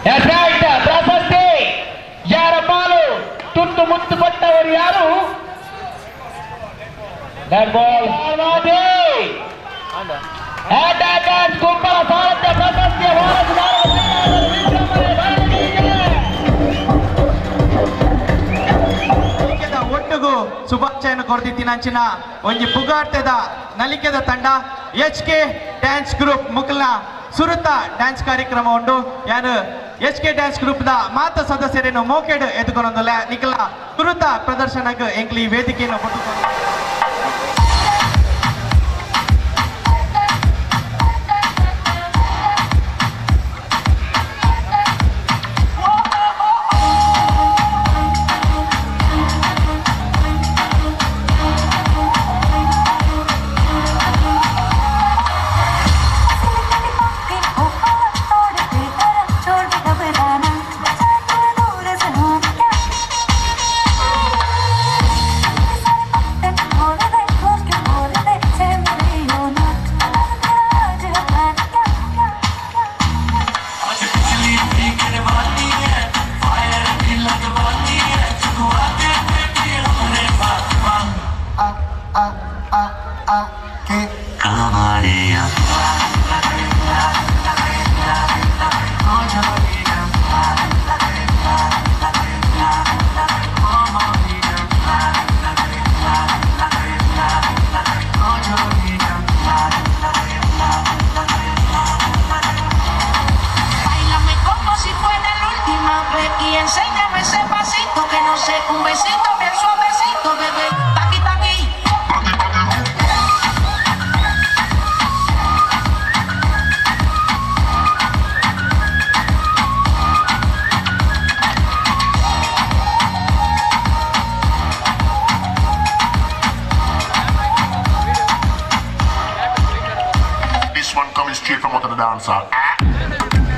ಪ್ರಶಸ್ತಿ ಯಾರ ಪಾಲು ತುತ್ತು ಮುತ್ತು ಕೊಟ್ಟವರು ಯಾರು? ಗುಂಪಲ ಸಾರಥ್ಯ ಪ್ರಶಸ್ತಿಯ ಒಟ್ಟಿಗೂ ಶುಭಾಶಯನ ಕೊಡ್ತಿತ್ತಿನಂಚಿನ ಒಂಜಿ ಪುಗಾರ್ತೆದ ನಲಿಕೆದ ತಂಡ HK ಡ್ಯಾನ್ಸ್ ಗ್ರೂಪ್ ಮುಕಲ್ನ ಸುರುತ ಡ್ಯಾನ್ಸ್ ಕಾರ್ಯಕ್ರಮ ಉಂಡು. ಯಾನು HK ಡ್ಯಾನ್ಸ್ ಗ್ರೂಪ್ ದ ಮಾತ ಸದಸ್ಯರೇನು ಮೋಕೆಡ್ ಎದುಕೊಂಡೊಂದುಲ್ಲ ನಿಕಲ ಸುರುತ ಪ್ರದರ್ಶನಕ್ಕೆ ಎಂಕ್ಲಿ ವೇದಿಕೆಯನ್ನು ಕೊಟ್ಟುಕೊಂಡು straight from out of the dancer.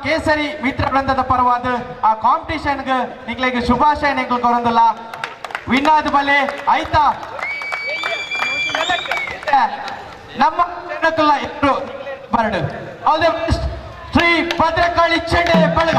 ಕೇಸರಿ ಮಿತ್ರ ವೃಂದದ ಪರವಾದ ಆ ಕಾಂಪಿಟಿಷನ್ಗೆ ನಿಂಗಳಿಗೆ ಶುಭಾಶಯ ನಿಂಗಳು ಕೊರೊಂದಿಲ್ಲ ವಿನ್ ಆದ ಬಲೆ ಆಯ್ತಾ ನಮ್ಮ ಜನಕ್ಕಲ್ಲ ಇದ್ರು ಬರ್ಡ್ all the best Shri Bhadrakali ಚೆಂಡೆ ಬಳಗ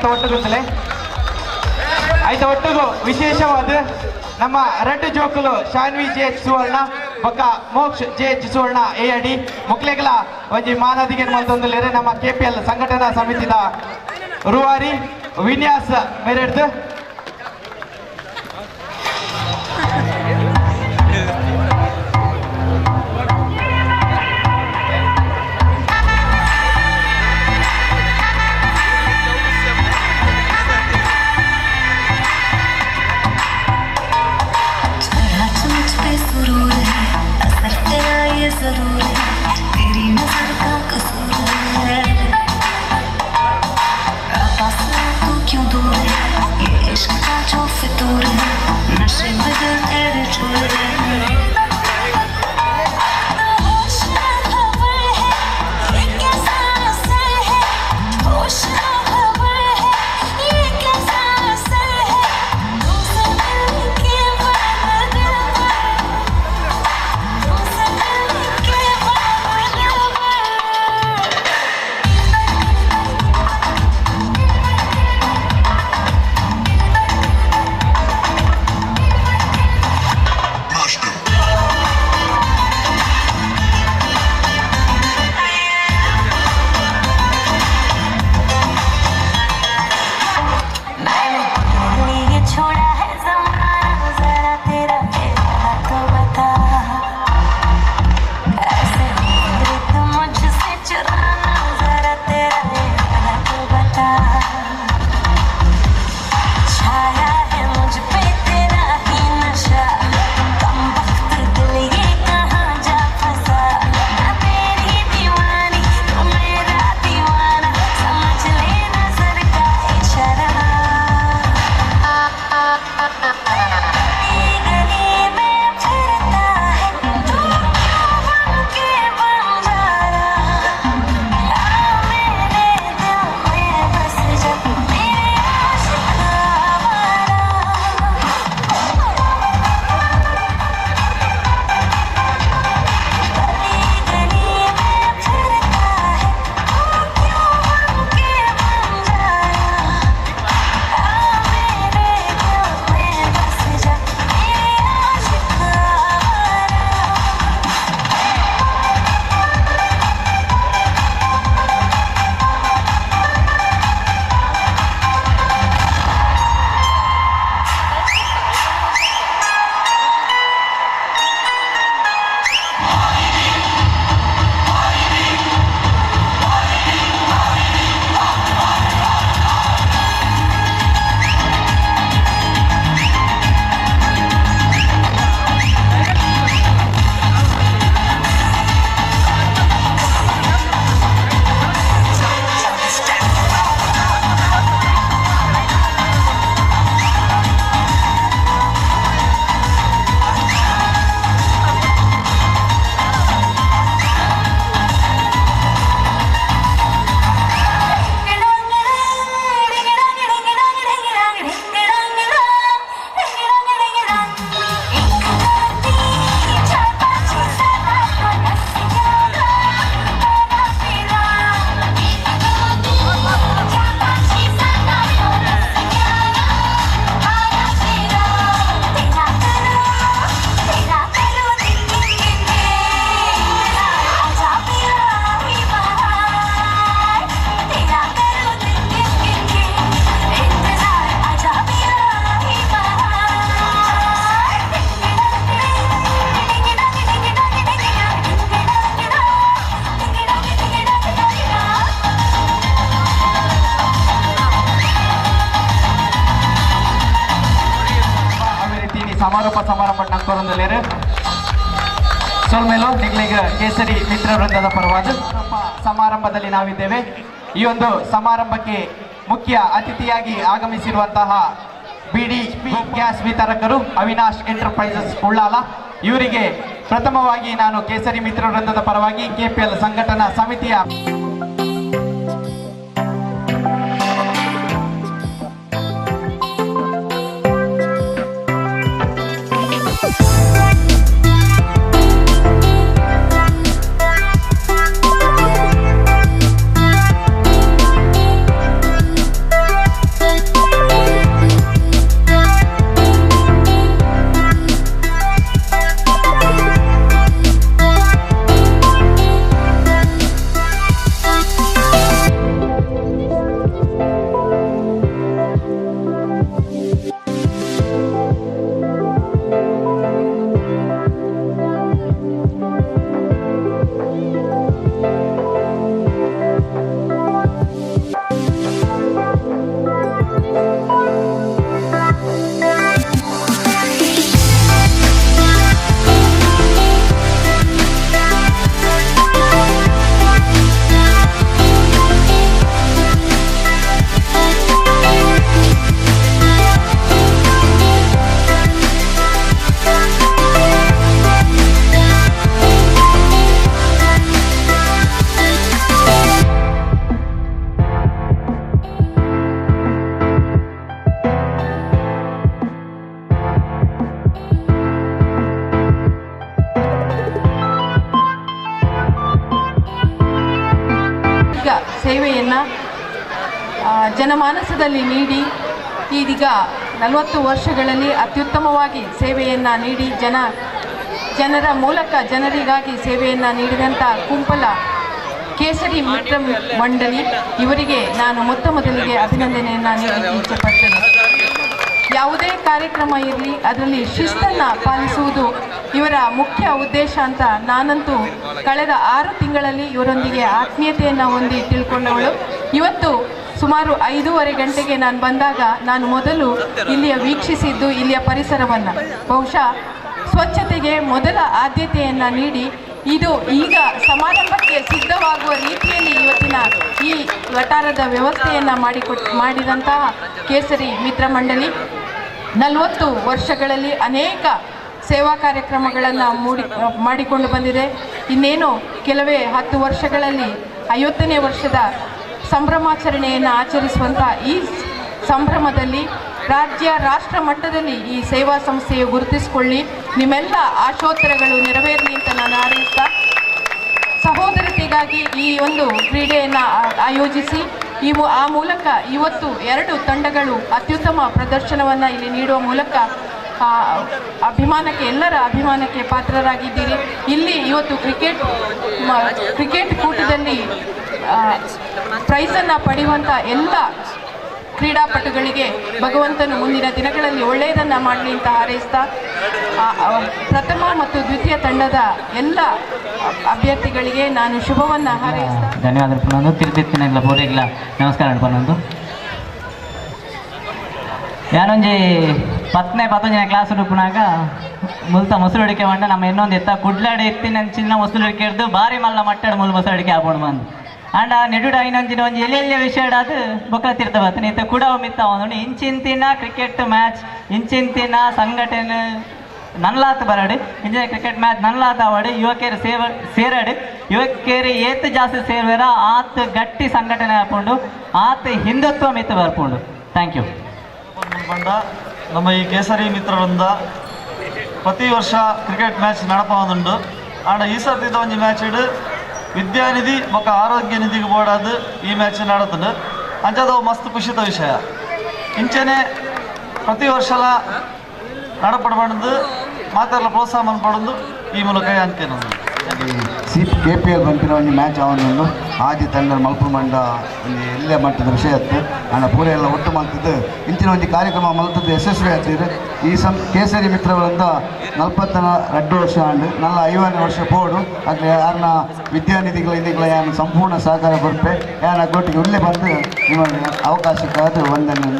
ಐತ ಒಟ್ಟುಗುತ್ತಲೆ ಐತ ಒಟ್ಟುಗು ವಿಶೇಷವಾದ ನಮ್ಮ ರೆಡ್ ಜೋಕುಲು ಶಾನ್ವಿ ಜೆ ಎಚ್ ಸುವರ್ಣ ಬೊಕ್ಕ ಮೋಕ್ಷ್ ಜೆ ಎಚ್ ಸುವರ್ಣ ಎ ಅಡಿ ಮುಕ್ಲೆಗಲ ಒಂಜಿ ಮಾನದಿಗೆ ಮಲ್ತೊಂದುಲ್ಲೆರ್ ನಮ್ಮ KPL ಸಂಘಟನಾ ಸಮಿತಿದ ರೂವಾರಿ ವಿನ್ಯಾಸ ಮೇರೆಡ್ದು जरूर है तेरी नजर का कसूर है पास तू क्यों दूर है ये इश्क का जो फितूर है नशे में दिल तेरे चूर है ಸಮಾರಂಭ ನಕ್ಕೊರೊಂದಲೇರು ಸೋಲ್ಮೇಲು ನಿಗ್ಲಿಗ ಕೇಸರಿ ಮಿತ್ರ ವೃಂದದ ಪರವಾದ ಸಮಾರಂಭದಲ್ಲಿ ನಾವಿದ್ದೇವೆ. ಈ ಒಂದು ಸಮಾರಂಭಕ್ಕೆ ಮುಖ್ಯ ಅತಿಥಿಯಾಗಿ ಆಗಮಿಸಿರುವಂತಹ ಬಿಡಿಪಿ ಗ್ಯಾಸ್ ವಿತರಕರು ಅವಿನಾಶ್ ಎಂಟರ್ಪ್ರೈಸಸ್ ಉಳ್ಳಾಲ, ಇವರಿಗೆ ಪ್ರಥಮವಾಗಿ ನಾನು ಕೇಸರಿ ಮಿತ್ರ ವೃಂದದ ಪರವಾಗಿ KPL ಸಂಘಟನಾ ಸಮಿತಿಯ ಸೇವೆಯನ್ನು ಜನಮಾನಸದಲ್ಲಿ ನೀಡಿ ಇದೀಗ 40 ವರ್ಷಗಳಲ್ಲಿ ಅತ್ಯುತ್ತಮವಾಗಿ ಸೇವೆಯನ್ನು ನೀಡಿ ಜನರ ಮೂಲಕ ಜನರಿಗಾಗಿ ಸೇವೆಯನ್ನು ನೀಡಿದಂಥ ಕುಂಪಲ ಕೇಸರಿ ಮಿತ್ರ ಮಂಡಳಿ ಇವರಿಗೆ ನಾನು ಮೊದಲಿಗೆ ಅಭಿನಂದನೆಯನ್ನು ನೀಡಲಿಕ್ಕೆ ಇಚ್ಛೆಪಡ್ತೇನೆ. ಯಾವುದೇ ಕಾರ್ಯಕ್ರಮ ಇರಲಿ ಅದರಲ್ಲಿ ಶಿಸ್ತನ್ನು ಪಾಲಿಸುವುದು ಇವರ ಮುಖ್ಯ ಉದ್ದೇಶ ಅಂತ ನಾನಂತೂ ಕಳೆದ 6 ತಿಂಗಳಲ್ಲಿ ಇವರೊಂದಿಗೆ ಆತ್ಮೀಯತೆಯನ್ನು ಹೊಂದಿ ತಿಳ್ಕೊಂಡವಳು. ಇವತ್ತು ಸುಮಾರು 5:30 ಗಂಟೆಗೆ ನಾನು ಬಂದಾಗ ನಾನು ಮೊದಲು ಇಲ್ಲಿಯ ವೀಕ್ಷಿಸಿದ್ದು ಇಲ್ಲಿಯ ಪರಿಸರವನ್ನು. ಬಹುಶಃ ಸ್ವಚ್ಛತೆಗೆ ಮೊದಲ ಆದ್ಯತೆಯನ್ನು ನೀಡಿ ಇದು ಈಗ ಸಮಾರಂಭಕ್ಕೆ ಸಿದ್ಧವಾಗುವ ರೀತಿಯಲ್ಲಿ ಇವತ್ತಿನ ಈ ವಟಾರದ ವ್ಯವಸ್ಥೆಯನ್ನು ಮಾಡಿದಂತಹ ಕೇಸರಿ ಮಿತ್ರ ಮಂಡಳಿ 40 ವರ್ಷಗಳಲ್ಲಿ ಅನೇಕ ಸೇವಾ ಕಾರ್ಯಕ್ರಮಗಳನ್ನು ಮಾಡಿಕೊಂಡು ಬಂದಿದೆ. ಇನ್ನೇನು ಕೆಲವೇ 10 ವರ್ಷಗಳಲ್ಲಿ 50ನೇ ವರ್ಷದ ಸಂಭ್ರಮಾಚರಣೆಯನ್ನು ಆಚರಿಸುವಂಥ ಈ ಸಂಭ್ರಮದಲ್ಲಿ ರಾಜ್ಯ ರಾಷ್ಟ್ರ ಮಟ್ಟದಲ್ಲಿ ಈ ಸೇವಾ ಸಂಸ್ಥೆಯು ಗುರುತಿಸಿಕೊಳ್ಳಿ, ನಿಮ್ಮೆಲ್ಲ ಆಶೋತ್ತರಗಳು ನೆರವೇರಲಿ ಅಂತ ನಾನು ಹಾರೈಸ್ತಾ, ಸಹೋದರತೆಗಾಗಿ ಈ ಒಂದು ಕ್ರೀಡೆಯನ್ನು ಆಯೋಜಿಸಿ ಆ ಮೂಲಕ ಇವತ್ತು 2 ತಂಡಗಳು ಅತ್ಯುತ್ತಮ ಪ್ರದರ್ಶನವನ್ನು ಇಲ್ಲಿ ನೀಡುವ ಮೂಲಕ ಎಲ್ಲರ ಅಭಿಮಾನಕ್ಕೆ ಪಾತ್ರರಾಗಿದ್ದೀರಿ. ಇಲ್ಲಿ ಇವತ್ತು ಕ್ರಿಕೆಟ್ ಕೂಟದಲ್ಲಿ ಪ್ರೈಸನ್ನು ಪಡೆಯುವಂಥ ಎಲ್ಲ ಕ್ರೀಡಾಪಟುಗಳಿಗೆ ಭಗವಂತನು ಮುಂದಿನ ದಿನಗಳಲ್ಲಿ ಒಳ್ಳೆಯದನ್ನು ಮಾಡಲಿ ಅಂತ ಹಾರೈಸ್ತಾ, ಪ್ರಥಮ ಮತ್ತು ದ್ವಿತೀಯ ತಂಡದ ಎಲ್ಲ ಅಭ್ಯರ್ಥಿಗಳಿಗೆ ನಾನು ಶುಭವನ್ನು ಹಾರೈಸ್ತಾ ಧನ್ಯವಾದ ಪುನೊಂದು ತಿರುತಿತ್ತಿನಲ್ಲ ಬೋರಿಗ್ಲ ನಮಸ್ಕಾರ ಪುನೊಂದು ಯಾನೊಂಜಿ 10-15 ಕ್ಲಾಸ್ ಉಡುಪುನಾಗ ಮುಲ್ತ ಮೊಸರುಡಿಕೆ ಬಂಡ ನಮ್ಮ ಇನ್ನೊಂದು ಎತ್ತ ಕುಡ್ಲಾಡಿ ಎತ್ತಿನ ಚಿನ್ನ ಮೊಸರುಡಿಕೆ ಹಿಡ್ದು ಬಾರಿ ಮಲ್ಲ ಮಟ್ಟಾಡ ಮುಲ್ ಮೊಸರುಡಿಕೆ ಆಬೋಣ ಬಂದು ಅಂಡ ನೆಡುಡ ಇನ್ನೊಂಜಿನ ಒಂದು ಎಲ್ಲೆಲ್ಲ ವಿಷಯ ಅದು ಬೊಕ್ಕ ತಿರ್ತ ಬರ್ತಾನೆ ಇತ್ತ ಕೂಡ ಮಿತ್ತ ಒಂದು ಇಂಚಿಂತಿನ ಕ್ರಿಕೆಟ್ ಮ್ಯಾಚ್ ಇಂಚಿಂತಿನ ಸಂಘಟನೆ ನನ್ಲಾತ್ ಬರಡು ಇಂಜಿನ ಕ್ರಿಕೆಟ್ ಮ್ಯಾಚ್ ನನ್ಲಾತ್ ಆವಾಡು ಯುವಕರು ಸೇರಾಡು ಯುವಕರು ಏತ್ ಜಾಸ್ತಿ ಸೇರ್ವೇರ ಆತ್ ಗಟ್ಟಿ ಸಂಘಟನೆ ಹಾಕೊಂಡು ಆತ್ ಹಿಂದುತ್ವ ಮಿತ್ತ ಬರ್ಪುಂಡು. Thank you. ಬಂದ ನಮ್ಮ ಈ ಕೇಸರಿ ಮಿತ್ರರಿಂದ ಪ್ರತಿ ವರ್ಷ ಕ್ರಿಕೆಟ್ ಮ್ಯಾಚ್ ನಡಪುಂಡು ಆಂಡ ಈ ಸರ್ತಿದ ಒಂದು ಮ್ಯಾಚ್ ಇಡು ವಿದ್ಯಾನಿಧಿ ಮತ್ತು ಆರೋಗ್ಯ ನಿಧಿಗೆ ಬೋಡಾದು ಈ ಮ್ಯಾಚ್ ನಡತದೆ ಅಂಚದು ಮಸ್ತ್ ಖುಷಿದ ವಿಷಯ. ಇಂಚೆನೆ ಪ್ರತಿ ವರ್ಷಲ ನಡಪಡ್ಬಂದು ಮಾತೆಲ್ಲ ಪ್ರೋತ್ಸಾಹ ಮಾಡ್ಪಡೋದು ಈ ಮೂಲಕ ಅನ್ಕೇನು KPL ಬಂದಿನ ಒಂದು ಮ್ಯಾಚ್ ಅವನೊಂದು ಆದಿ ತಂಡ ಮಲ್ಪು ಮಂಡ ಒಂದು ಎಲ್ಲೇ ಮಟ್ಟದ ವಿಷಯ ಇತ್ತು ಅಣ್ಣ ಪೂರ ಎಲ್ಲ ಒಟ್ಟು ಮಾಡ್ತಿದ್ದು ಇಂಚಿನ ಒಂದು ಕಾರ್ಯಕ್ರಮ ಮಲ್ತದ್ದು ಯಶಸ್ವಿ ಆಗ್ತಿದ್ರು. ಈ ಕೇಸರಿ ಮಿತ್ರಗಳಿಂದ 42 ವರ್ಷ ಆಂಡು ನಲ್ಲ 50ನೇ ವರ್ಷ ಬೋರ್ಡು ಅಲ್ಲಿ ಯಾರನ್ನ ವಿದ್ಯಾನಿಧಿಗಳ ಇದೀಗಳ ಯಾರು ಸಂಪೂರ್ಣ ಸಹಕಾರ ಕೊಡ್ಪೆ ಯಾರ ಒಟ್ಟಿಗೆ ಉಳ್ಳೇ ಬಂದು ನಿಮಗೆ ಅವಕಾಶಕ್ಕಾದ ವಂದನೆ.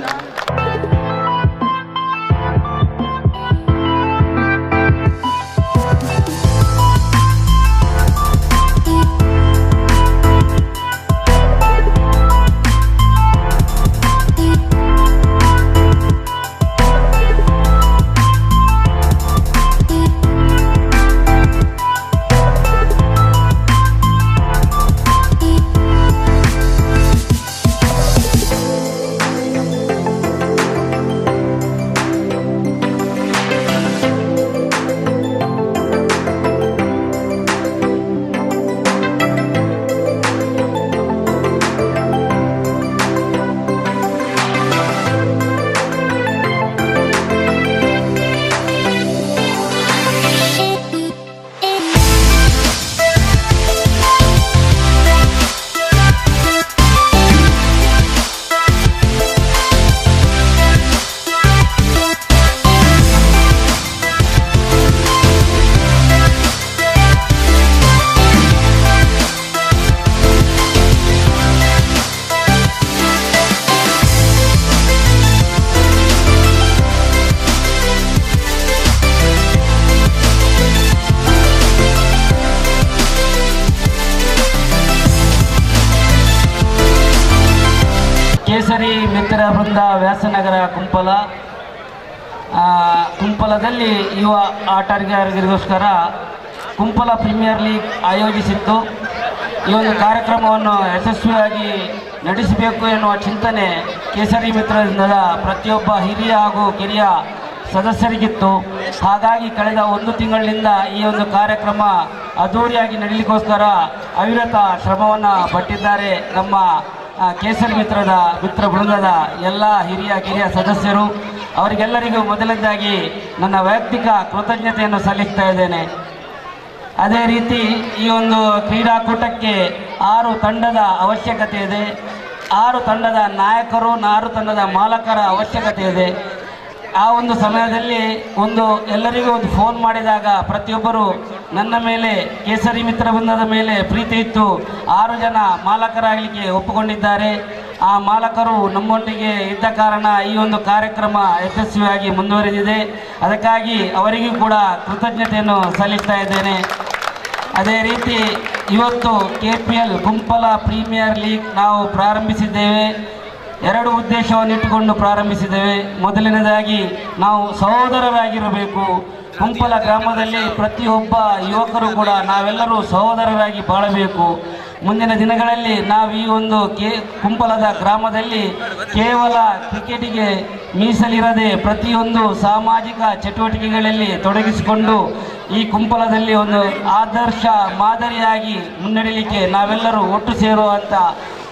ಕೇಸರಿ ಮಿತ್ರ ವೃಂದ ವ್ಯಾಸನಗರ ಕುಂಪಲದಲ್ಲಿ ಯುವ ಆಟಗಾರರಿಗೋಸ್ಕರ ಕುಂಪಲ ಪ್ರೀಮಿಯರ್ ಲೀಗ್ ಆಯೋಜಿಸಿತ್ತು. ಈ ಒಂದು ಕಾರ್ಯಕ್ರಮವನ್ನು ಯಶಸ್ವಿಯಾಗಿ ನಡೆಸಬೇಕು ಎನ್ನುವ ಚಿಂತನೆ ಕೇಸರಿ ಮಿತ್ರ ವೃಂದದ ಪ್ರತಿಯೊಬ್ಬ ಹಿರಿಯ ಹಾಗೂ ಕಿರಿಯ ಸದಸ್ಯರಿಗಿತ್ತು. ಹಾಗಾಗಿ ಕಳೆದ 1 ತಿಂಗಳಿನಿಂದ ಈ ಒಂದು ಕಾರ್ಯಕ್ರಮ ಅದ್ಧೂರಿಯಾಗಿ ನಡೀಲಿಕ್ಕೋಸ್ಕರ ಅವಿರತ ಶ್ರಮವನ್ನು ಪಟ್ಟಿದ್ದಾರೆ ನಮ್ಮ ಕೇಸರಿ ಮಿತ್ರ ಬೃಂದದ ಎಲ್ಲ ಹಿರಿಯ ಕಿರಿಯ ಸದಸ್ಯರು. ಅವರಿಗೆಲ್ಲರಿಗೂ ಮೊದಲನೇದಾಗಿ ನನ್ನ ವೈಯಕ್ತಿಕ ಕೃತಜ್ಞತೆಯನ್ನು ಸಲ್ಲಿಸ್ತಾ ಇದ್ದೇನೆ. ಅದೇ ರೀತಿ ಈ ಒಂದು ಕ್ರೀಡಾಕೂಟಕ್ಕೆ 6 ತಂಡದ ಅವಶ್ಯಕತೆ ಇದೆ. 6 ತಂಡದ ನಾಯಕರು, 6 ತಂಡದ ಮಾಲಕರ ಅವಶ್ಯಕತೆ ಇದೆ. ಆ ಒಂದು ಸಮಯದಲ್ಲಿ ಎಲ್ಲರಿಗೂ ಒಂದು ಫೋನ್ ಮಾಡಿದಾಗ ಪ್ರತಿಯೊಬ್ಬರು ನನ್ನ ಮೇಲೆ, ಕೇಸರಿ ಮಿತ್ರ ಬೃಂದದ ಮೇಲೆ ಪ್ರೀತಿ ಇತ್ತು 6 ಜನ ಮಾಲಕರಾಗಲಿಕ್ಕೆ ಒಪ್ಪಿಕೊಂಡಿದ್ದಾರೆ. ಆ ಮಾಲಕರು ನಮ್ಮೊಟ್ಟಿಗೆ ಇದ್ದ ಕಾರಣ ಈ ಒಂದು ಕಾರ್ಯಕ್ರಮ ಯಶಸ್ವಿಯಾಗಿ ಮುಂದುವರೆದಿದೆ. ಅದಕ್ಕಾಗಿ ಅವರಿಗೂ ಕೂಡ ಕೃತಜ್ಞತೆಯನ್ನು ಸಲ್ಲಿಸ್ತಾ ಇದ್ದೇನೆ. ಅದೇ ರೀತಿ ಇವತ್ತು KPL ಗುಂಪಲ ಪ್ರೀಮಿಯರ್ ಲೀಗ್ ನಾವು ಪ್ರಾರಂಭಿಸಿದ್ದೇವೆ. 2 ಉದ್ದೇಶವನ್ನು ಇಟ್ಟುಕೊಂಡು ಪ್ರಾರಂಭಿಸಿದ್ದೇವೆ. ಮೊದಲನೇದಾಗಿ ನಾವು ಸಹೋದರರಾಗಿರಬೇಕು. ಗುಂಪಲ ಗ್ರಾಮದಲ್ಲಿ ಪ್ರತಿಯೊಬ್ಬ ಯುವಕರು ಕೂಡ ನಾವೆಲ್ಲರೂ ಸಹೋದರರಾಗಿ ಬಾಳಬೇಕು. ಮುಂದಿನ ದಿನಗಳಲ್ಲಿ ನಾವು ಈ ಒಂದು ಗುಂಪಲದ ಗ್ರಾಮದಲ್ಲಿ ಕೇವಲ ಕ್ರಿಕೆಟಿಗೆ ಮೀಸಲಿರದೆ ಪ್ರತಿಯೊಂದು ಸಾಮಾಜಿಕ ಚಟುವಟಿಕೆಗಳಲ್ಲಿ ತೊಡಗಿಸಿಕೊಂಡು ಈ ಗುಂಪಲದಲ್ಲಿ ಒಂದು ಆದರ್ಶ ಮಾದರಿಯಾಗಿ ಮುನ್ನಡೆಯಲಿಕ್ಕೆ ನಾವೆಲ್ಲರೂ ಒಟ್ಟು ಸೇರುವಂಥ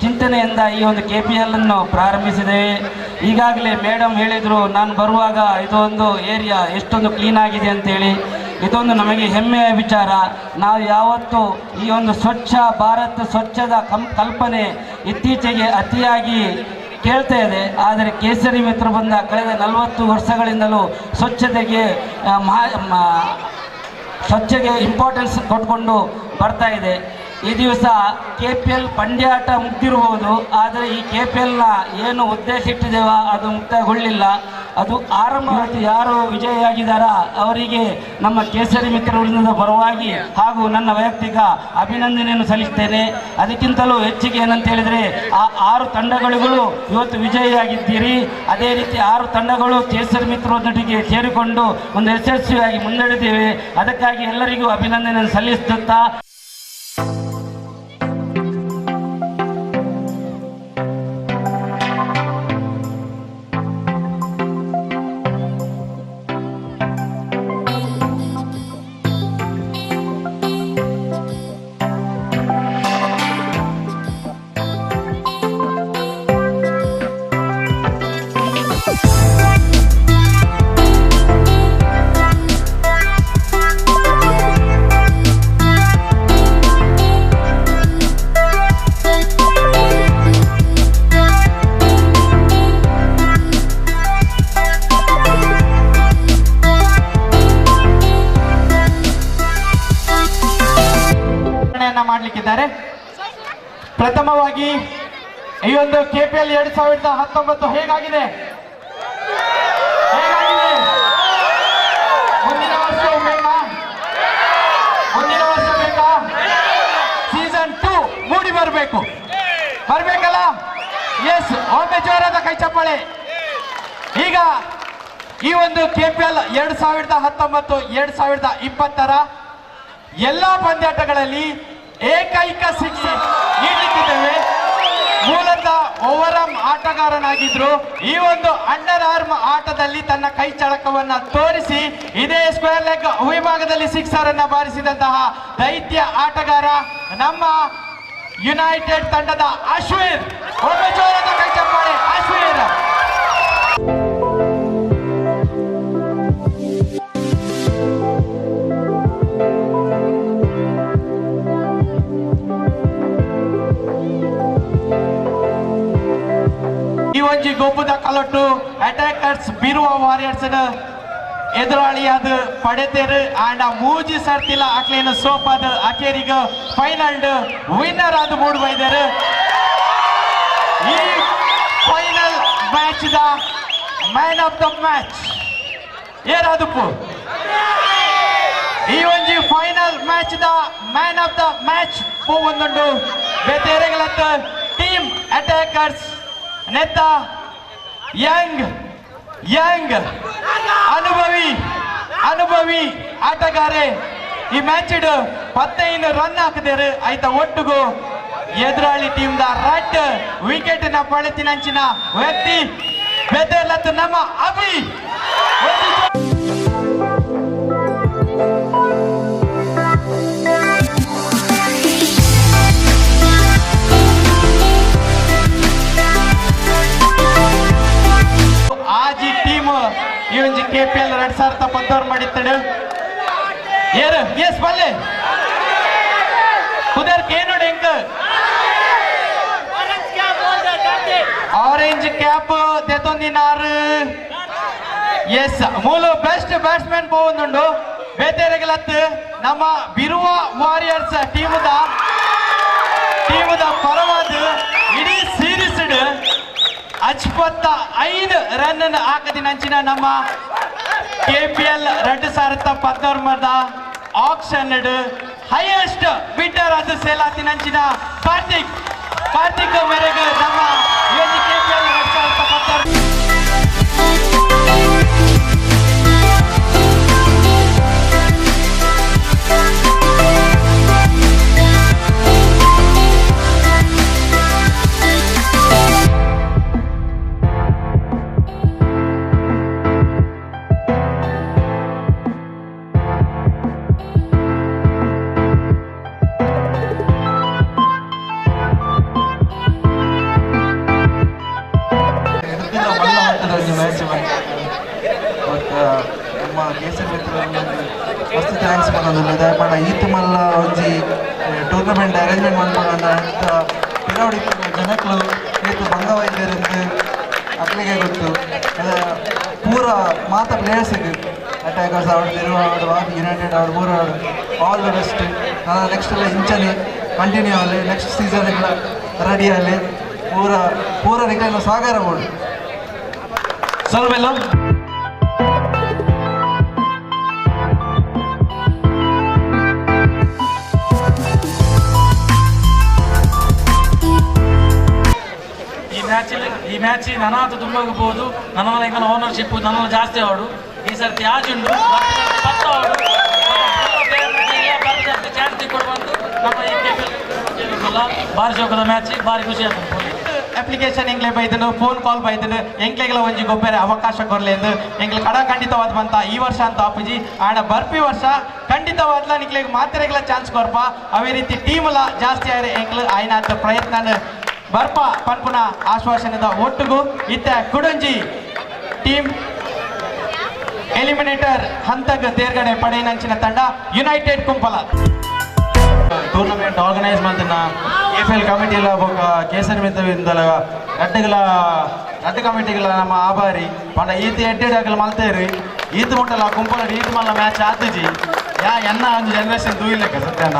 ಚಿಂತನೆಯಿಂದ ಈ ಒಂದು KPL ಅನ್ನು ಪ್ರಾರಂಭಿಸಿದ್ದೇವೆ. ಈಗಾಗಲೇ ಮೇಡಮ್ ಹೇಳಿದರು, ನಾನು ಬರುವಾಗ ಇದೊಂದು ಏರಿಯಾ ಎಷ್ಟೊಂದು ಕ್ಲೀನ್ ಆಗಿದೆ ಅಂತೇಳಿ. ಇದೊಂದು ನಮಗೆ ಹೆಮ್ಮೆಯ ವಿಚಾರ. ನಾವು ಯಾವತ್ತೂ ಈ ಒಂದು ಸ್ವಚ್ಛ ಭಾರತ್ ಸ್ವಚ್ಛದ ಕಲ್ಪನೆ ಇತ್ತೀಚೆಗೆ ಅತಿಯಾಗಿ ಕೇಳ್ತಾ ಇದೆ. ಆದರೆ ಕೇಸರಿ ಮಿತ್ರ ಬಂದ ಕಳೆದ 40 ವರ್ಷಗಳಿಂದಲೂ ಸ್ವಚ್ಛತೆಗೆ ಇಂಪಾರ್ಟೆನ್ಸ್ ಕೊಟ್ಕೊಂಡು ಬರ್ತಾ ಇದೆ. ಈ ದಿವಸ KPL ಪಂದ್ಯಾಟ ಮುಗ್ದಿರಬಹುದು, ಆದರೆ ಈ KPLನ ಏನು ಉದ್ದೇಶ ಇಟ್ಟಿದ್ದೇವ ಅದು ಮುಕ್ತಾಯಗೊಳ್ಳಿಲ್ಲ. ಅದು ಆರಂಭ. ಯಾರು ವಿಜಯಿಯಾಗಿದ್ದಾರ ಅವರಿಗೆ ನಮ್ಮ ಕೇಸರಿ ಮಿತ್ರ ವೃಂದದ ಪರವಾಗಿ ಹಾಗೂ ನನ್ನ ವೈಯಕ್ತಿಕ ಅಭಿನಂದನೆಯನ್ನು ಸಲ್ಲಿಸ್ತೇನೆ. ಅದಕ್ಕಿಂತಲೂ ಹೆಚ್ಚಿಗೆ ಏನಂತ ಹೇಳಿದರೆ ಆ 6 ತಂಡಗಳು ಇವತ್ತು ವಿಜಯಿಯಾಗಿದ್ದೀರಿ. ಅದೇ ರೀತಿ 6 ತಂಡಗಳು ಕೇಸರಿ ಮಿತ್ರರೊಂದಿಗೆ ಸೇರಿಕೊಂಡು ಒಂದು ಯಶಸ್ವಿಯಾಗಿ ಮುನ್ನಡೆದಿವೆ. ಅದಕ್ಕಾಗಿ ಎಲ್ಲರಿಗೂ ಅಭಿನಂದನೆಯನ್ನು ಸಲ್ಲಿಸುತ್ತಾ ಮಾಡಲಿಕ್ಕಿದ್ದಾರೆ. ಪ್ರಥಮವಾಗಿ ಈ ಒಂದು KPL 2019 ಹೇಗಾಗಿದೆ? ಮುಂದಿನ ವರ್ಷ ಬೇಕಾ? ಸೀಸನ್ 2 ಮೂಡಿ ಬರ್ಬೇಕಲ್ಲ? ಎಸ್, ಒಮ್ಮೆ ಜೋರಾದ ಕೈ ಚಪ್ಪಾಳೆ. ಈಗ ಈ ಒಂದು KPL 2019-2020 ಎಲ್ಲ ಪಂದ್ಯಾಟಗಳಲ್ಲಿ ಏಕೈಕ 6 ನೀಡಲಿಕ್ಕಿದ್ದೇವೆ. ಮೂಲತಃ ಓವರ್ ಆರ್ಮ್ ಆಟಗಾರನಾಗಿದ್ರು. ಈ ಒಂದು ಅಂಡರ್ ಆರ್ಮ್ ಆಟದಲ್ಲಿ ತನ್ನ ಕೈ ಚಳಕವನ್ನ ತೋರಿಸಿ ಇದೇ ಸ್ಕ್ವೇರ್ ಲೆಗ್ ವಿಭಾಗದಲ್ಲಿ 6 ಅನ್ನ ಬಾರಿಸಿದಂತಹ ದೈತ್ಯ ಆಟಗಾರ ನಮ್ಮ ಯುನೈಟೆಡ್ ತಂಡದ ಅಶ್ವಿರ್. ಒಮ್ಮೆ ಜೋರಾದ ಕೈ ಚಪ್ಪಾಳೆ ಅಶ್ವಿರ್. ಈ ಒಂಜಿ ಗೊಬ್ಬದ ಕಲಟ್ಟು ಅಟ್ಯಾಕರ್ಸ್ ಬೀರುವ ವಾರಿಯರ್ಸ್ ಎದುರಾಳಿಯಾದ ಪಡೆತೇರು ಆಂಡ್ ಮೂಜಿ ಸರ್ತಿಲ್ಲ ಅಕ್ಲೇನು ಸೋಪಾದ ಅಕೇರಿಗ ಫೈನಲ್ ವಿನ್ನರ್ ಆದ ಮೂಡ್ ಬೈದರು. ಈ ಫೈನಲ್ ಮ್ಯಾಚ್ ದ ಮ್ಯಾನ್ ಆಫ್ ದ ಮ್ಯಾಚ್ ಏರಾದಪ್ಪು. ಈ ಒಂಜಿ ಫೈನಲ್ ಮ್ಯಾಚ್ ದ ಮ್ಯಾನ್ ಆಫ್ ದ ಮ್ಯಾಚ್ ಒಂದೊಂದು ಬೇತೆರೆಗಳತ್ತ ಟೀಮ್ ಅಟ್ಯಾಕರ್ಸ್ ನೆತ್ತ ಯಂಗ್ ಅನುಭವಿ ಆಟಗಾರೆ ಈ ಮ್ಯಾಚ್ 15 ರನ್ ಹಾಕಿದಾರೆ. ಆಯ್ತಾ ಒಟ್ಟಿಗೂ ಎದುರಾಳಿ ಟೀಮ್ ದ ರಡ್ ವಿಕೆಟ್ ನ ಪಡೆತಿನಂಚಿನ ವ್ಯಕ್ತಿ ಬೆದರ್ಲತ್ತು ನಮ್ಮ ಅಭಿ. KPL 2016 ಮಾಡಿತ್ತಡು ಏರು ಎಸ್ ಬಲ್ಲೆ ಉದರ್ ಕೇನು ಡೆಂಕ್ ಆರೆಂಜ್ ಕ್ಯಾಪ್ ದೆತೊಂದಿನಾರು ಎಸ್ ಮೂಲು ಬೆಸ್ಟ್ ಬ್ಯಾಟ್ಸ್ಮನ್ പോകുന്നുണ്ട് ಬೇತೆರೆಗಳತ್ತು ನಮ್ಮ ಬಿರುವ ವಾರಿಯರ್ಸ್ ಟೀಮದ ಪರವಾದ ಇಡೀ ಸೀರೀಸ್ 55 ರನ್ ಹಾಕದಿನಂಚಿನ ನಮ್ಮ KPL 2016 ಆಕ್ಷನ್ ಹೈಯೆಸ್ಟ್ ಬಿಡ್ಡರ್ ಅದು ಸೇಲ್ ಆತಿನಂಚಿನ ಕಾರ್ತಿಕ್ ಮೇರೆಗೆ ನಮ್ಮ KPL 2016 ಮ್ಯಾಚ್ ನಮ್ಮ ಕೇಸರಿ ಮಿತ್ರರಿಗೆ ಮಸ್ತ್ ಥ್ಯಾಂಕ್ಸ್ ಮಾಡೋದಿಲ್ಲ ದಯಮಾಡ ಈತ್ ಮಲ್ಲ ಒಂಜಿ ಟೂರ್ನಮೆಂಟ್ ಅರೇಂಜ್ಮೆಂಟ್ ಮಾಡ್ಕೊಳ್ಳೋಣ ಅಂತ ಪಿರವಡಿ ಜನಕ್ಕಳು ಈತು ಬಂಗವೈದ್ಯರಿಂದ ಅಕ್ಲಿಗೆ ಗೊತ್ತು ಪೂರ ಮಾತ ಪ್ಲೇಯರ್ಸಿಗೆ ಅಟ್ಯಾಕರ್ಸ್ ಆವಡು ತಿರುವ ಆವಡು ವಾದಿ ಯುನೈಟೆಡ್ ಆವಡು ಮೂರು ಆವಡು ಆಲ್ ದ ಬೆಸ್ಟ್ ನಾನು ನೆಕ್ಸ್ಟ್ ಎಲ್ಲ ಇಂಚನೆ ಕಂಟಿನ್ಯೂ ಆಗಲಿ ನೆಕ್ಸ್ಟ್ ಸೀಸನ್ ಎಲ್ಲ ರೆಡಿ ಆಗಲಿ ಪೂರ ನಿಖಿಲ ಸಾಗರ ಬೋಡು ಸ್ವಲ್ಪ ಈ ಮ್ಯಾಚ್ ನನಾತು ತುಂಬಬಹುದು ನನ್ನ ಎಂಗಲ ಓನರ್ಶಿಪ್ ನನ್ನ ಜಾಸ್ತಿ ಆವಡು ಈ ಸರ್ತಿ ಆಜುಂಡು ಪತ್ತು ಆವಡು ಚಾನ್ಸ್ ಕೊಡುವಂತು ನಮ್ಮ ಈ ಭಾರಿ ಶೋಕದ ಮ್ಯಾಚ್ ಭಾರಿ ಖುಷಿ ಆಗ್ತದೆ ಅಪ್ಲಿಕೇಶನ್ ಎಂಗ್ಲೆ ಬೈದನು ಫೋನ್ ಕಾಲ್ ಬೈದನು ಎಂಕ್ಲೆಗಳ ಒಂಜಿ ಗೊಬ್ಬರ ಅವಕಾಶ ಕೊರ್ಲೆಂದು ಎಂಗ್ಲ ಕಡ ಖಂಡಿತವಾದ ಬಂತ ಈ ವರ್ಷ ಅಂತ ಅಪ್ಪುಜಿ ಆಡ ಬರ್ಪಿ ವರ್ಷ ಖಂಡಿತವಾದ್ಲ ನಿಕ್ಲೆಗ್ ಮಾತ್ರೆಗಳ ಚಾನ್ಸ್ ಕೊರ್ಪ ಅವೇ ರೀತಿ ಟೀಮ್ಲ ಜಾಸ್ತಿ ಆಯ್ರೆ ಎಂಗ್ಲು ಆಯ್ನಾತ ಪ್ರಯತ್ನ ಬರ್ಪ ಪನ್ಪುನ ಆಶ್ವಾಸನದ ಒಟ್ಟಿಗೂ ಇತ್ತ ಕುಡಂಜಿ ಟೀಮ್ ಎಲಿಮಿನೇಟರ್ ಹಂತಗ ತೇರ್ಗಡೆ ಪಡೆಯನಂಚಿನ ತಂಡ ಯುನೈಟೆಡ್ ಕುಂಪಲ ಟೂರ್ನಮೆಂಟ್ ಆರ್ಗನೈಸ್ ಮಾಡ್ತಿನ KPL ಕಮಿಟಿಲ ಬೊಕ್ಕ ಕೇಸರಿ ಮಿತ್ರವಿಂದಲ ರಡ್ಡು ಕಮಿಟಿಗಳ ನಮ್ಮ ಆಭಾರಿ ಪಂಡ ಈತ ಎಡ್ಡೆಡಾಗಲು ಮಲ್ತೇರಿ ಈತ ಮುಟ್ಟಲ ಕುಂಪಲ ಈತ ಮಲ್ಲ ಮ್ಯಾಚ್ ಆತುಜಿ ಎನ್ನ ಒಂದು ಜನರೇಷನ್ ತೂಯಿಲ್ಲಕ್ಕ ಸತ್ಯನ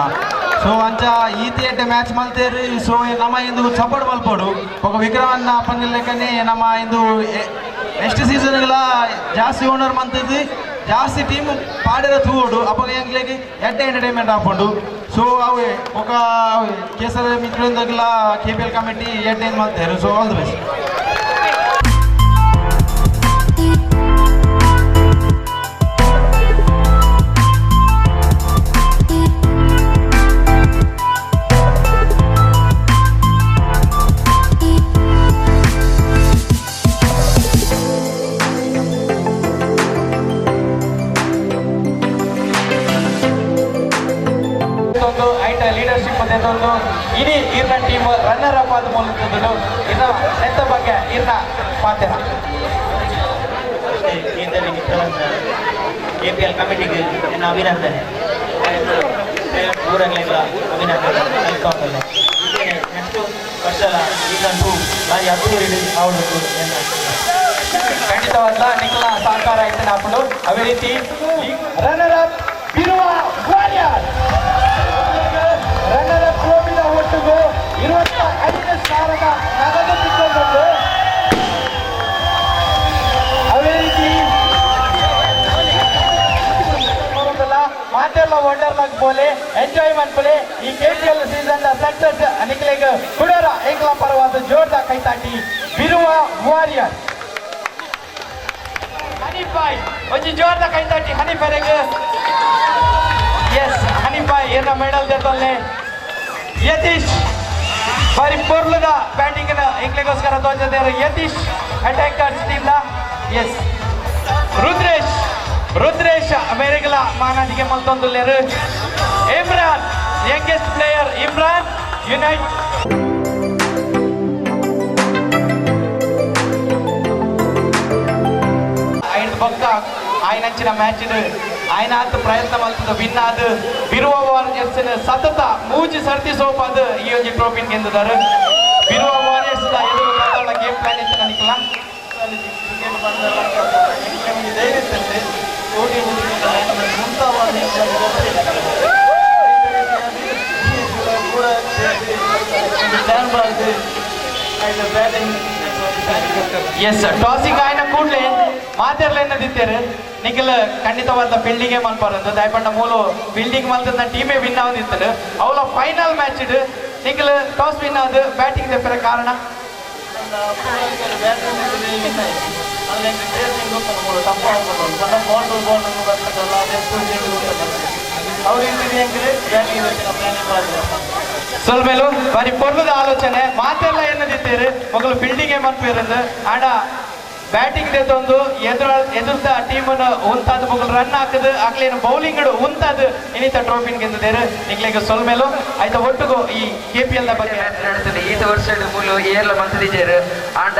ಸೊ ಅಂಚ ಈತ ಎಡ್ಡೆ ಮ್ಯಾಚ್ ಮಲ್ತೇರಿ ಸೊ ನಮ್ಮ ಇಂದು ಸಪೋರ್ಟ್ ಮಲ್ಪೋಡು ఒక ವಿಕ್ರಮನ್ನ ಪಂದಿಲ್ಲಕನೆ ನಮ್ಮ ಇಂದು ನೆಕ್ಸ್ಟ್ ಸೀಸನ್ಗಳ ಜಾಸ್ತಿ ಓನರ್ ಮಂತದ್ದು ಜಾಸ್ತಿ ಟೀಮ್ ಪಾಡಿರ ತೂಡು ಅಪ್ಪ ಎಂಗ್ಲಿಗೆ ಎಡ್ಡೆ ಎಂಟರ್ಟೈನ್ಮೆಂಟ್ ಹಾಕೊಂಡು ಸೊ ಅವು ఒక ಕೇಸರಿ ಮಿತ್ರರಿಂದಗಳ KPL ಕಮಿಟಿ ಎಡ್ಡೆ ಮಾಡ್ತಾರೆ so all the best leadership ಒಂದು ಇಡೀ ಇರ್ನ ಟೀಮ್ ರನ್ನರ್ ಅಪ್ ಆದ ಮೂಲಕ ಇನ್ನ ಎಂತ ಬಗ್ಗೆ ಇರ್ನ ಪಾತ್ರ KPL ಕಮಿಟಿಗೆ ನನ್ನ ಅಭಿನಂದನೆ ಊರಗಳೆಲ್ಲ ಅಭಿನಂದನೆ ನೆಕ್ಸ್ಟ್ ವರ್ಷ ಸೀಸನ್ 2 ಭಾರಿ ಅದ್ದೂರಿ ಅವಳು ಖಂಡಿತವಾದ ನಿಖಲ ಸಹಕಾರ ಐತೆ ಹಾಕೊಂಡು ಅದೇ ರೀತಿ runner up Biruva warrior runner up ಟ್ರೋಫಿನ ಒಟ್ಟಿಗೂ 25 ಸಾವಿರದ ನಗದು ತಿಕ್ಕೊಂಡು ಅದೇ ರೀತಿ ಮಾತೆಲ್ಲ ವಂಡರ್ಲಾಗ್ ಬೋಲೆ ಎಂಜಾಯ್ಮೆಂಟ್ ಬೋಲೆ ಈ KPL ಸೀಸನ್ ಸಕ್ಸಸ್ ನಿಖಲೆಗೆ ಕುಡರ ಎಂಗ್ಲ ಪರವಾದ ಜೋರ್ದ ಕೈತಾಟಿ ಬಿರುವ ವಾರಿಯರ್ ಹನಿಫಾಯ್ ಒಂಜಿ ಜೋರ್ದ ಕೈತಾಟಿ ಹನಿಫಾಯ್ಗೆ ಎಸ್ ಹನಿಫಾಯ್ ಏನ ಮೆಡಲ್ ದೇತಲ್ಲೆ ಯತೀಶ್ ಬಾರಿ ಪೊರ್ಲದ ಬ್ಯಾಟಿಂಗ್ ಎಂಗ್ಲಿಗೋಸ್ಕರ ತೋಜದೇರು ಯತೀಶ್ ಅಟ್ಯಾಕರ್ಸ್ ಟೀಮ್ನ ಎಸ್ ರುದ್ರೇಶ್ ಮೇರೆಗಲ ಮಾನದಿಗೆ ಮಲ್ತೊಂದುಲ್ಲೇರು Imran youngest player Imran united ಐದು ಪಕ್ಕ ಆಯ್ನಂಚಿನ ಮ್ಯಾಚ್ ಆಯ್ನ ಆತ ಪ್ರಯತ್ನ ಮಾಡ್ತದ ವಿನ್ ಆದ ಬಿರುವ ವಾರಿಯರ್ಸ್ ಸತತ ಮೂಜಿ ಸರ್ತಿ ಸೋಪಾದ ಈ ಒಂದು ಟ್ರೋಫಿ ಗೆದ್ದಿದ್ದಾರೆ. ಬಿರುವ ವಾರಿಯರ್ಸ್ ಎದುರು ಬಂದವಳ ಗೇಮ್ ಪ್ಲಾನ್ ಇತ್ತು ನನಗಿಲ್ಲ ಎಸ್ ಟಾಸಿಂಗ್ ಆಯ್ನ ಕೂಡಲೇ ಮಾತಾಡ್ಲೇನದಿತ್ತೇರು ನಿಖಿಲ್ ಖಂಡಿತವಾದ ಫೀಲ್ಡಿಂಗೇ ಮನ್ಪಾರದು ದಯಪಂಡ ಮೂಲು ಫೀಲ್ಡಿಂಗ್ ಮಲ್ತದ ಟೀಮೇ ವಿನ್ ಆಗೋದಿತ್ತರು ಅವಳ final match Nikhil toss win ಆದ ಬ್ಯಾಟಿಂಗ್ ತೆಪ್ಪರ ಕಾರಣ ಸೊಲ್ಮೇಲು ಬಾರಿ ಪೊರ್ಲದ ಆಲೋಚನೆ ಮಾತೆಲ್ಲ ಏನದಿತ್ತೇರು ಮಗಳು ಫೀಲ್ಡಿಂಗ್ ಮನ್ಪಿರಂದು ಆಡ ಬ್ಯಾಟಿಂಗ್ ಒಂದು ಎದುರ್ದ ಟೀಮನ್ನು ಉಂತಾದ ಮಗಳು ರನ್ ಹಾಕದು ಆಗ್ಲೇನು ಬೌಲಿಂಗ್ ಉಂತಾದ ಇನ್ನಿತ ಟ್ರೋಫಿನ್ ಗೆದ್ದಿದ್ದೇರು ನಿಕ್ಲಿಗೆ ಸೊಲ್ಮೇಲು ಆಯ್ತಾ ಒಟ್ಟಿಗೂ ಈ KPL ಬಗ್ಗೆ ನಡೀತದೆ ಈತ ವರ್ಷ ಮೂಲು ಏರ್ಲ ಮಂತದಿದ್ದೇರು ಆಂಡ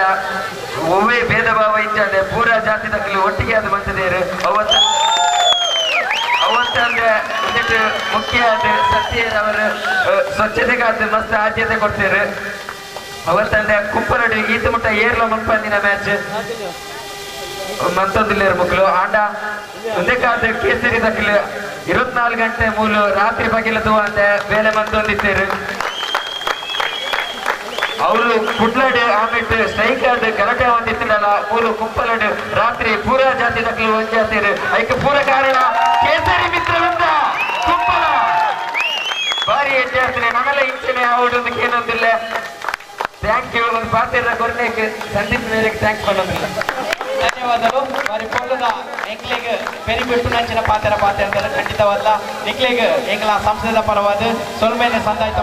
ಒವ್ವೇ ಭೇದ ಭಾವ ಇಚ್ಚಾದೆ ಪೂರ ಜಾತಿ ತಕ್ಕಲು ಒಟ್ಟಿಗೆ ಅದು ಮಂತದೇರು ಅವತ್ತಂದ್ರೆ ಇದಕ್ಕೆ ಮುಖ್ಯ ಅದು ಸತ್ಯ ಅವರು ಸ್ವಚ್ಛತೆಗಾದ ಮಸ್ತ್ ಆದ್ಯತೆ ಕೊಡ್ತಾರೆ. ಅವತ್ತಂದ್ರೆ ಕುಪ್ಪರಡು ಈತ ಮುಟ್ಟ ಏರ್ಲ ಮುನ್ಪಂದಿನ ಮ್ಯಾಚ್ ಮಂತೊಂದಿಲ್ಲೇರು ಮಕ್ಕಳು ಆಂಡ ಒಂದಕ್ಕಾದ ಕೇಸರಿ ತಕ್ಕಲು 24 ಗಂಟೆ ಮೂಲು ರಾತ್ರಿ ಬಗೆಲದು ಅಂತ ಬೇಲೆ ಮಂತೊಂದಿದ್ದೇರು ಅವರು ಕುಡ್ಲಾಡು ಆಮೇಲೆ ಸ್ಟ್ರೈಕ್ ಆದ ಕರೆಕ್ಟ್ ಒಂದಿತ್ತಲ್ಲ ಮೂರು ಕುಂಪಲಡು ರಾತ್ರಿ ಪೂರ ಜಾತಿ ತಕ್ಕಲು ಒಂಜಾತಿರು ಅದಕ್ಕೆ ಪೂರ ಕಾರಣ ಕೇಸರಿ ಮಿತ್ರವಿಂದ ಕುಂಪಲ ಬಾರಿ ಹೆಚ್ಚಾಗ್ತದೆ ನಮ್ಮೆಲ್ಲ ಇಂಚನೆ ಅವಡೊಂದು ಏನೊಂದಿಲ್ಲ ಥ್ಯಾಂಕ್ ಯು ಒಂದು ಪಾತ್ರದ ಕೊರನೆಗೆ ಸಂದೀಪ್ ಮೇರೆಗೆ ಥ್ಯಾಂಕ್ಸ್ ಮಾಡೋದಿಲ್ಲ ಧನ್ಯವಾದಗಳು ಬಾರಿ ಪೊಲ್ಲದ ಎಂಗ್ಲಿಗೆ ಬೆರಿಬಿಟ್ಟು ನಂಚಿನ ಪಾತ್ರ ಖಂಡಿತವಲ್ಲ ನಿಕ್ಲಿಗೆ ಎಂಗ್ಲ ಸಂಸ್ಥೆದ ಪರವಾದ ಸೊಲ್ಮೇನೆ ಸಂದಾಯಿತ